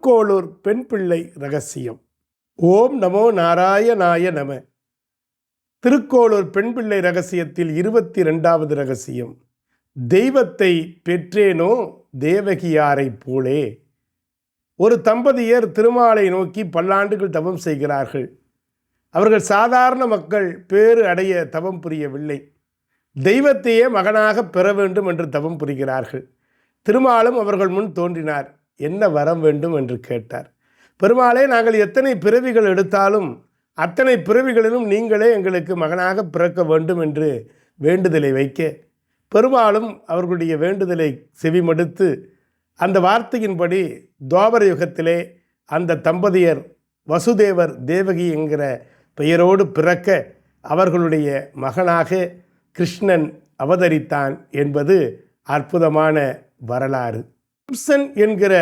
திருக்கோளூர் பெண் பிள்ளை ரகசியம். ஓம் நமோ நாராயணாய நம. திருக்கோளூர் பெண் பிள்ளை ரகசியத்தில் 22வது ரகசியம். தெய்வத்தை பெற்றேனோ தேவகியாரை போலே. ஒரு தம்பதியர் திருமாலை நோக்கி பல்லாண்டுகள் தவம் செய்கிறார்கள். அவர்கள் சாதாரண மக்கள் பேறு அடைய தவம் புரியவில்லை. தெய்வத்தையே மகனாக பெற வேண்டும் என்று தவம் புரிகிறார்கள். திருமாலும் அவர்கள் முன் தோன்றினார். என்ன வரம் வேண்டும் என்று கேட்டார். பெருமாளே, நாங்கள் எத்தனை பிறவிகள் எடுத்தாலும் அத்தனை பிறவிகளிலும் நீங்களே எங்களுக்கு மகனாக பிறக்க வேண்டும் என்று வேண்டுதலை வைக்க, பெருமாளும் அவர்களுடைய வேண்டுதலை செவிமடுத்து அந்த வார்த்தையின்படி துவாபர யுகத்திலே அந்த தம்பதியர் வசுதேவர் தேவகி என்கிற பெயரோடு பிறக்க அவர்களுடைய மகனாக கிருஷ்ணன் அவதரித்தான் என்பது அற்புதமான வரலாறு. கம்சன் என்கிற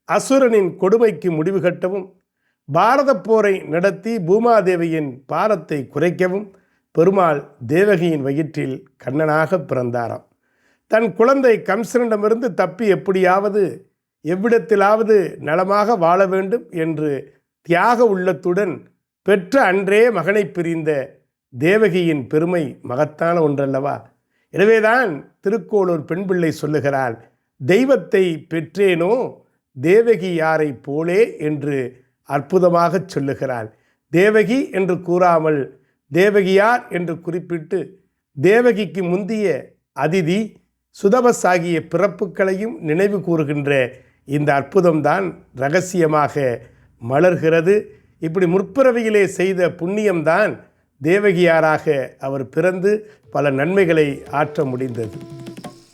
அசுரனின் கொடுமைக்கு முடிவு கட்டவும், பாரத போரை நடத்தி பூமாதேவியின் பாரத்தை குறைக்கவும் பெருமாள் தேவகியின் வயிற்றில் கண்ணனாக பிறந்தாராம். தன் குழந்தை கம்சனிடமிருந்து தப்பி எப்படியாவது எவ்விடத்திலாவது நலமாக வாழ வேண்டும் என்று தியாக உள்ளத்துடன் பெற்ற அன்றே மகனை பிரிந்த தேவகியின் பெருமை மகத்தான ஒன்றல்லவா? எனவேதான் திருக்கோளூர் பெண் பிள்ளை சொல்லுகிறாள், தெய்வத்தை பெற்றேனோ தேவகி யாரை போலே என்று அற்புதமாக சொல்லுகிறாள். தேவகி என்று கூறாமல் தேவகியார் என்று குறிப்பிட்டு தேவகிக்கு முந்திய அதிதி சுதபஸ் ஆகிய பிறப்புகளையும் நினைவு கூறுகின்ற இந்த அற்புதம்தான் இரகசியமாக மலர்கிறது. இப்படி முற்பிறவியிலே செய்த புண்ணியம்தான் தேவகியாராக அவர் பிறந்து பல நன்மைகளை ஆற்ற முடிந்தது.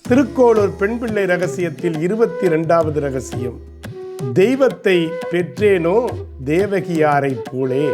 திருக்கோளூர் பெண் பிள்ளை ரகசியத்தில் 22வது ரகசியம். தெய்வத்தை பெற்றேனோ தேவகியாரை போலே.